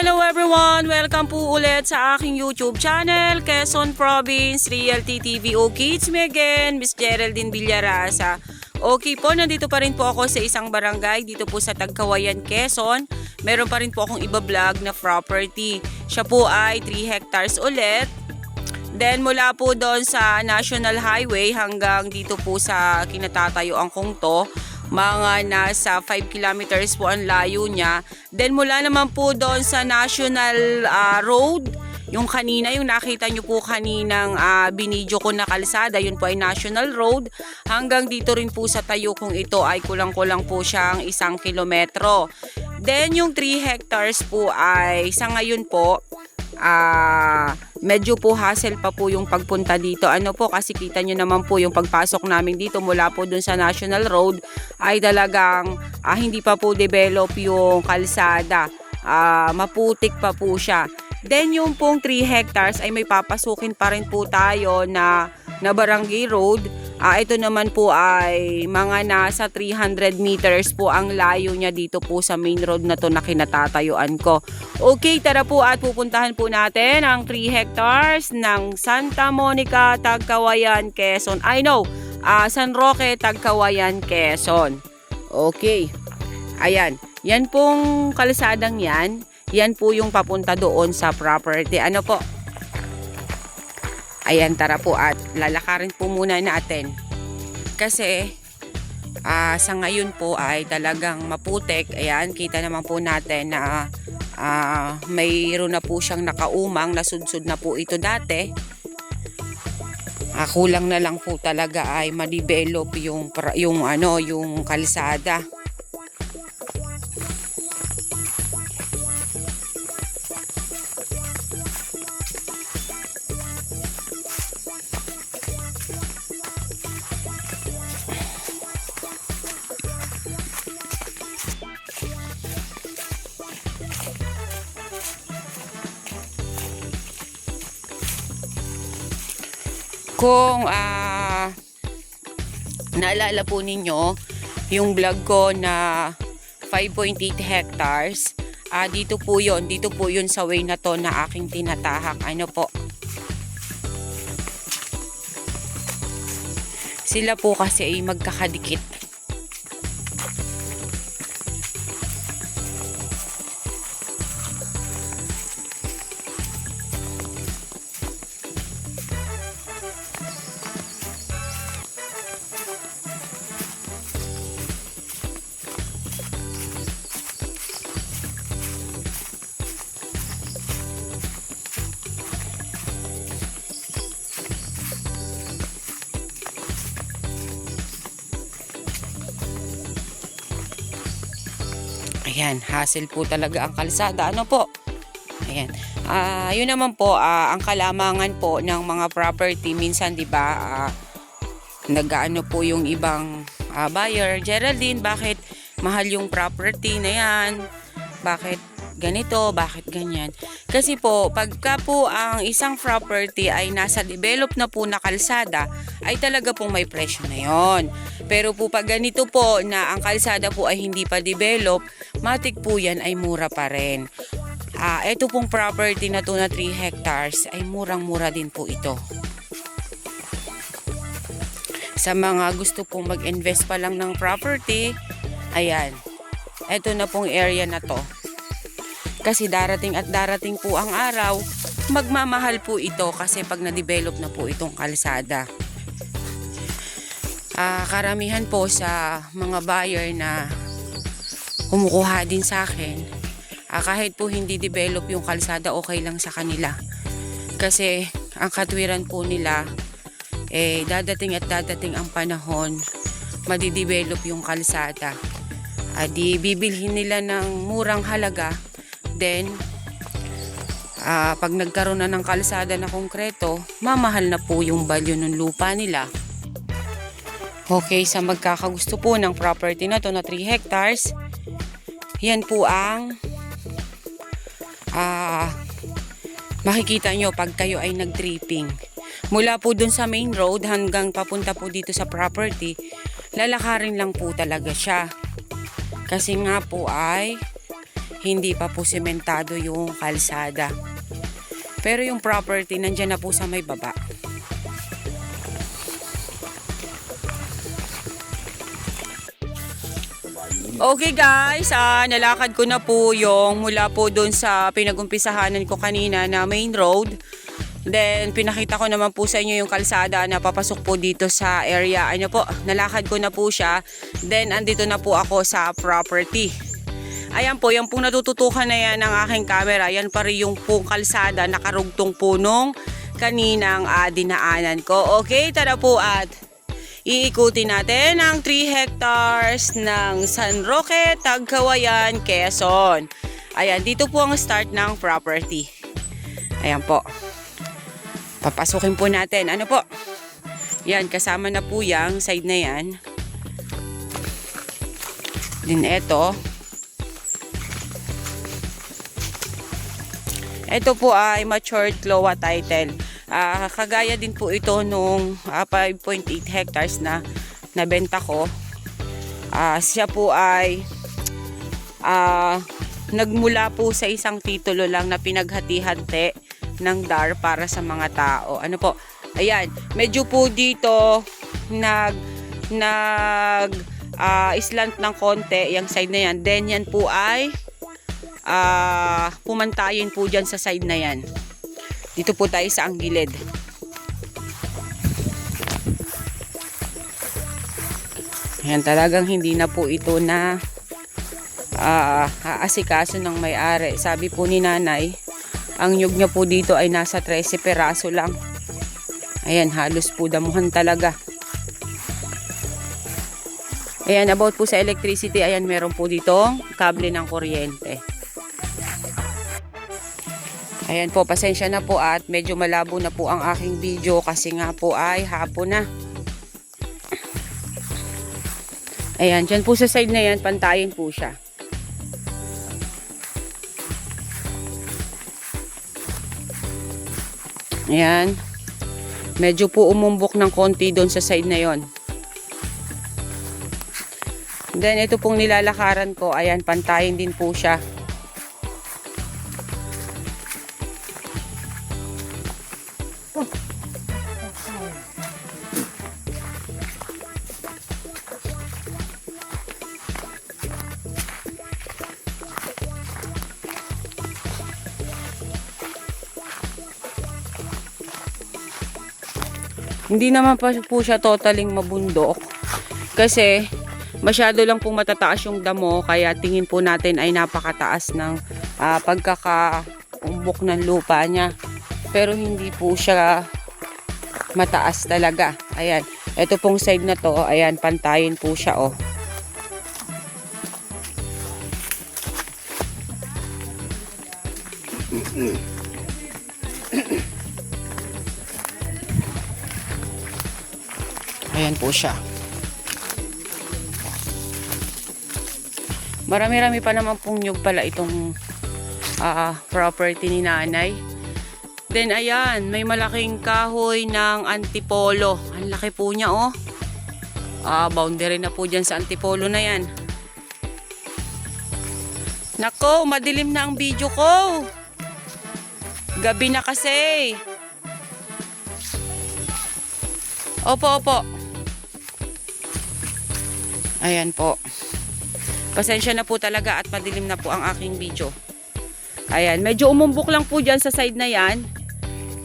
Hello everyone! Welcome po ulit sa aking YouTube channel, Quezon Province Realty TV. Okay, it's me again, Miss Geraldine Villarasa. Okay po, nandito pa rin po ako sa isang barangay dito po sa Tagkawayan, Quezon. Meron pa rin po akong iba-vlog na property. Siya po ay 3 hectares ulit. Then mula po doon sa National Highway hanggang dito po sa kinatatayuan kong to, mga nasa 5 kilometers po ang layo niya. Then mula naman po doon sa National Road, yung kanina, yung nakita nyo po kaninang binidyo ko na kalsada, yun po ay National Road. Hanggang dito rin po sa tayo kung ito ay kulang-kulang po siyang 1 kilometro. Then yung 3 hectares po ay sa ngayon po, medyo po hassle pa po yung pagpunta dito. Ano po, kasi kita nyo naman po yung pagpasok namin dito mula po dun sa National Road ay talagang hindi pa po develop yung kalsada. Maputik pa po siya. Then yung pong 3 hectares ay may papasukin pa rin po tayo na barangay road. Ito naman po ay mga nasa 300 meters po ang layo niya dito po sa main road na to na kinatatayuan ko. Okay, tara po at pupuntahan po natin ang 3 hectares ng Santa Monica, Tagkawayan, Quezon. San Roque, Tagkawayan, Quezon. Okay, ayan. Yan pong kalsadang yan. Yan po yung papunta doon sa property. Ano po? Ayan, tara po at lalakarin po muna natin. Kasi sa ngayon po ay talagang maputik. Ayan, kita naman po natin na mayroon na po siyang nakaumang. Nasudsud na po ito dati. Kulang na lang po talaga ay ma-develop yung kalsada. Kung naalala po ninyo yung vlog ko na 5.8 hectares, dito po yun sa way na to na aking tinatahak. Ano po? Sila po kasi ay magkakadikit. Ayan, hassle po talaga ang kalsada. Ano po? Ayan. Yun naman po, ang kalamangan po ng mga property. Minsan, di ba, nag-ano po yung ibang buyer. Geraldine, bakit mahal yung property na yan? Bakit ganito? Bakit ganyan? Kasi po, pagka po ang isang property ay nasa develop na po na kalsada, ay talaga pong may presyo na yon. Pero po pag ganito po na ang kalsada po ay hindi pa develop, matik po yan ay mura pa rin. Ito pong property na to na 3 hectares ay murang-mura din po ito. Sa mga gusto pong mag-invest pa lang ng property, ayan, ito na pong area na to. Kasi darating at darating po ang araw, magmamahal po ito kasi pag na-develop na po itong kalsada. Karamihan po sa mga buyer na kumukuha din sa akin, kahit po hindi develop yung kalsada, okay lang sa kanila. Kasi ang katwiran po nila, dadating at dadating ang panahon, madidevelop yung kalsada. Di bibilhin nila ng murang halaga. Then, pag nagkaroon na ng kalsada na konkreto, mamahal na po yung value ng lupa nila. Okay, sa magkakagusto po ng property na to na 3 hectares, yan po ang makikita nyo pag kayo ay nag-tripping. Mula po dun sa main road hanggang papunta po dito sa property, lalakarin lang po talaga siya. Kasi nga po ay hindi pa po sementado yung kalsada. Pero yung property nandyan na po sa may baba. Okay guys, nalakad ko na po yung mula po doon sa pinagumpisahanan ko kanina na main road. Then pinakita ko naman po sa inyo yung kalsada na papasok po dito sa area. Ano po, nalakad ko na po siya. Then andito na po ako sa property. Ayan po, yung pong natututukan na yan ng aking camera, yan pa rin yung pong kalsada nakarugtong po nung kaninang dinaanan ko. Okay, tara po at iikutin natin ang 3 hectares ng San Roque, Tagkawayan, Quezon. Ayan, dito po ang start ng property. Ayan po. Papasukin po natin. Ano po? Yan, kasama na po yung side na yan. Din eto. Ito po ay matured CLOA title. Kagaya din po ito nung 5.8 hectares na nabenta ko. Siya po ay nagmula po sa isang titulo lang na pinaghati-hati ng DAR para sa mga tao. Ano po? Ayan, medyo po dito islant ng konti yung side na yan. Then yan po ay pumantayin po dyan sa side na yan. Dito po tayo sa ang gilid. Ayan, talagang hindi na po ito na aasikaso ng may-ari. Sabi po ni nanay, ang nyug niya po dito ay nasa 13 peraso lang. Ayan, halos po damuhan talaga. Ayan, about po sa electricity, ayan, meron po dito kable ng kuryente. Ayan po, pasensya na po at medyo malabo na po ang aking video kasi nga po ay hapon na. Ayan, dyan po sa side na yan, pantayin po siya. Ayan. Medyo po umumbok ng konti doon sa side na yon. Then ito pong nilalakaran ko, ayan, pantayin din po siya. Hindi naman pa po siya totaling mabundok kasi masyado lang pong matataas yung damo, kaya tingin po natin ay napakataas ng pagkakaumbok ng lupa niya. Pero hindi po siya mataas talaga. Ayan, ito pong side na to, ayan, pantayin po siya, oh. Ayan po siya. Marami-rami pa naman pong nyug pala itong property ni nanay. Then ayan, may malaking kahoy ng antipolo. Ang laki po niya, oh. Boundary na po dyan sa antipolo na yan. Nako, madilim na ang video ko. Gabi na kasi. Opo. Ayan po. Pasensya na po talaga at madilim na po ang aking video. Ayan, medyo umumbok lang po dyan sa side na yan.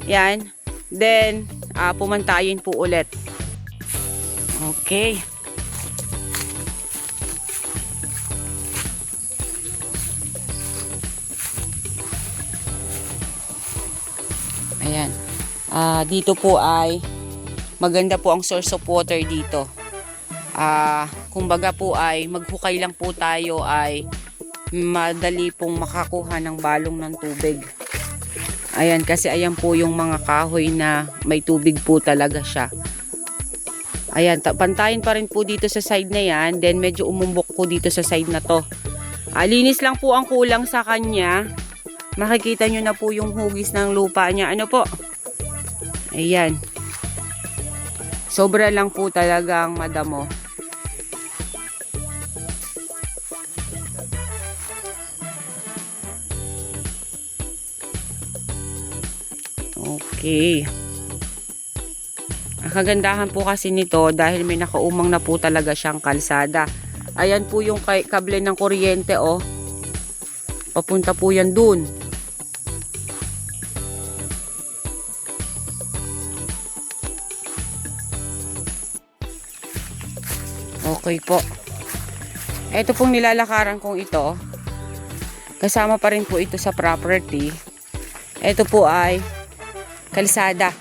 Yan. Then, pumantayin po ulit. Okay. Ayan. Dito po ay maganda po ang source of water dito. Kumbaga po ay maghukay lang po tayo ay madali pong makakuha ng balong ng tubig. Ayan, kasi ayan po yung mga kahoy na may tubig po talaga siya. Ayan, pantayin pa rin po dito sa side na yan. Then medyo umumbok po dito sa side na to. Linis lang po ang kulang sa kanya. Makikita nyo na po yung hugis ng lupa niya. Ano po? Ayan. Sobra lang po talagang madamo. Okay. Ang kagandahan po kasi nito dahil may nakaumang na po talaga siyang kalsada. Ayan po yung kable ng kuryente, oh. Papunta po yan dun. Okay po. Ito pong nilalakaran kong ito. Kasama pa rin po ito sa property. Ito po ay kalsada.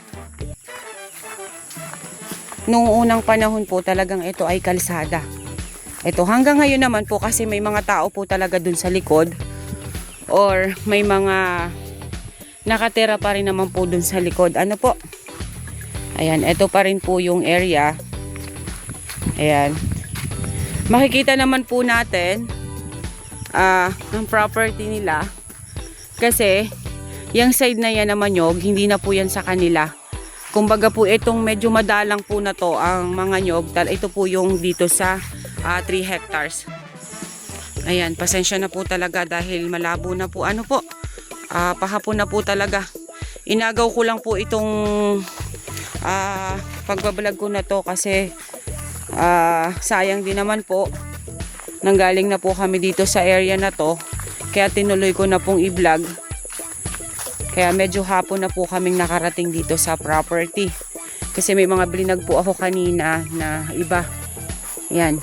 Noong unang panahon po talagang ito ay kalsada. Ito hanggang ngayon naman po kasi may mga tao po talaga dun sa likod. Or may mga nakatira pa rin naman po dun sa likod. Ano po? Ayan, ito pa rin po yung area. Ayan. Makikita naman po natin ang property nila. Kasi yung side na yan naman nyog, hindi na po yan sa kanila. Kumbaga po itong medyo madalang po na to ang mga nyog. Ito po yung dito sa 3 hectares. Ayan, pasensya na po talaga dahil malabo na po. Ano po? Pahapon na po talaga. Inagaw ko lang po itong pagbablog ko na to kasi sayang din naman po. Nanggaling na po kami dito sa area na to. Kaya tinuloy ko na pong i-vlog. Kaya medyo hapon na po kaming nakarating dito sa property. Kasi may mga blinag po ako kanina na iba. Yan.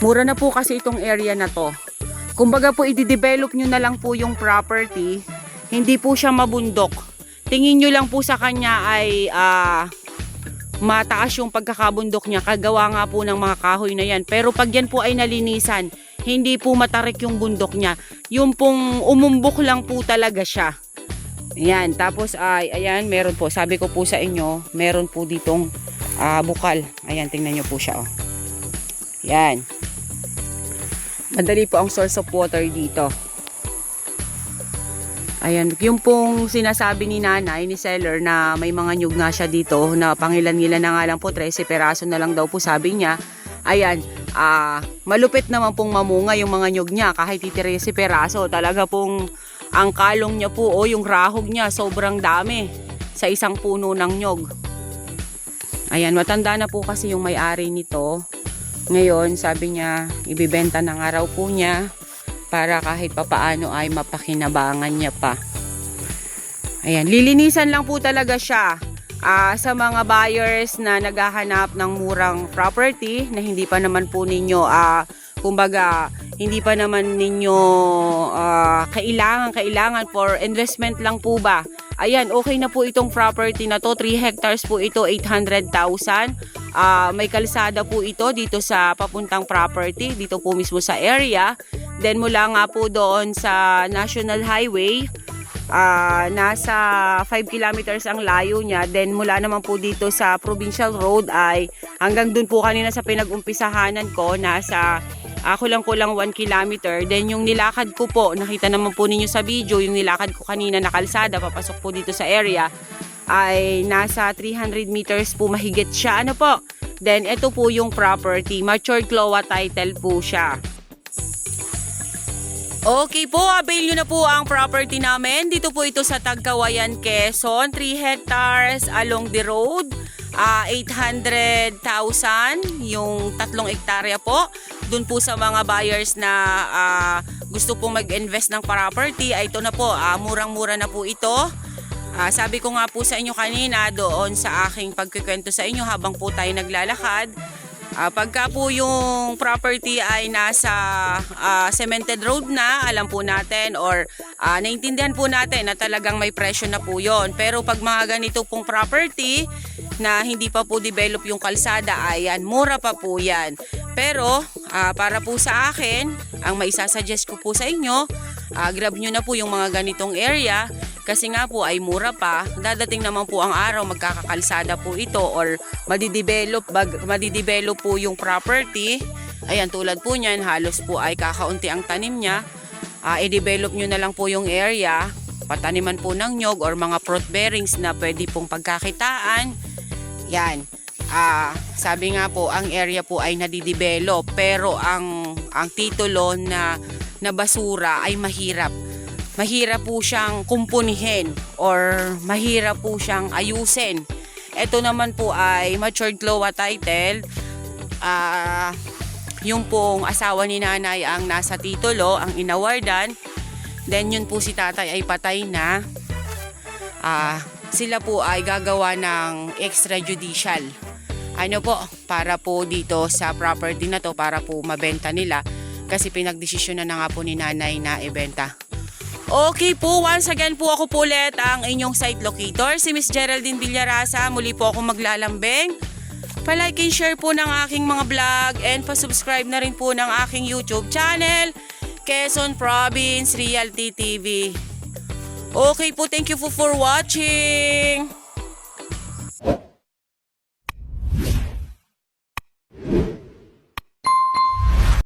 Mura na po kasi itong area na to. Kumbaga po i-develop nyo na lang po yung property. Hindi po siya mabundok. Tingin nyo lang po sa kanya ay mataas yung pagkakabundok niya. Kagawa nga po ng mga kahoy na yan. Pero pag yan po ay nalinisan, hindi po matarik yung bundok niya. Yung pong umumbok lang po talaga siya. Ayan, tapos ayan, meron po, sabi ko po sa inyo, meron po ditong bukal. Ayan, tingnan nyo po siya, oh. Ayan. Madali po ang source of water dito. Ayan, yung pong sinasabi ni nanay, ni seller, na may mga nyug nga siya dito, na pangilan-ngilan na nga lang po, 13 peraso na lang daw po sabi niya. Ayan, malupit naman pong mamunga yung mga nyug niya, kahit 13 peraso. Talaga pong ang kalong niya po o yung rahog niya sobrang dami sa isang puno ng nyog. Ayan, matanda na po kasi yung may-ari nito. Ngayon, sabi niya, ibibenta na nga raw po niya para kahit papaano ay mapakinabangan niya pa. Ayan, lilinisan lang po talaga siya sa mga buyers na naghahanap ng murang property na hindi pa naman po ninyo kumbaga hindi pa naman ninyo kailangan for investment lang po ba. Ayan, okay na po itong property na to. 3 hectares po ito, 800,000. May kalsada po ito dito sa papuntang property, dito po mismo sa area. Then mula nga po doon sa National Highway, nasa 5 kilometers ang layo niya. Then mula naman po dito sa Provincial Road ay hanggang dun po kanina sa pinag-umpisahanan ko, nasa kulang-kulang 1 kilometer. Then yung nilakad ko po, nakita naman po ninyo sa video, yung nilakad ko kanina na kalsada, papasok po dito sa area, ay nasa 300 meters po mahigit siya. Ano po? Then ito po yung property. Matured CLOA title po siya. Okay po, avail nyo na po ang property namin. Dito po ito sa Tagkawayan, Quezon. 3 hectares along the road. 800,000 yung 3 hektarya po. Doon po sa mga buyers na gusto pong mag-invest ng property, ay ito na po, murang-mura na po ito. Sabi ko nga po sa inyo kanina doon sa aking pagkikwento sa inyo habang po tayo naglalakad, pagka po yung property ay nasa cemented road na, alam po natin or naintindihan po natin na talagang may presyo na po yon. Pero pag mga ganito pong property na hindi pa po develop yung kalsada, ayan, mura pa po yan. Pero para po sa akin, ang maisasuggest ko po sa inyo, grab nyo na po yung mga ganitong area. Kasi nga po ay mura pa, dadating naman po ang araw magkakakalsada po ito or madidevelop po yung property. Ayan, tulad po niyan, halos po ay kakaunti ang tanim niya. I-develop nyo na lang po yung area, pataniman po ng nyog or mga fruit bearings na pwede pong pagkakitaan. Yan. Sabi nga po, ang area po ay nadidevelop pero ang titulo na basura ay mahirap. mahirap po siyang kumpunihin or mahirap po siyang ayusin. Ito naman po ay matured CLOA title. Yung pong asawa ni nanay ang nasa titulo, ang inawardan. Then yun po si tatay ay patay na. Sila po ay gagawa ng extrajudicial. Para po dito sa property na to, para po mabenta nila. Kasi pinagdesisyonan na nga po ni nanay na ibenta. Okay po, once again po ako po ulit ang inyong site locator, si Miss Geraldine Villarasa. Muli po ako maglalambing. Pa-like and share po ng aking mga vlog and pa-subscribe na rin po ng aking YouTube channel, Quezon Province Realty TV. Okay po, thank you for watching.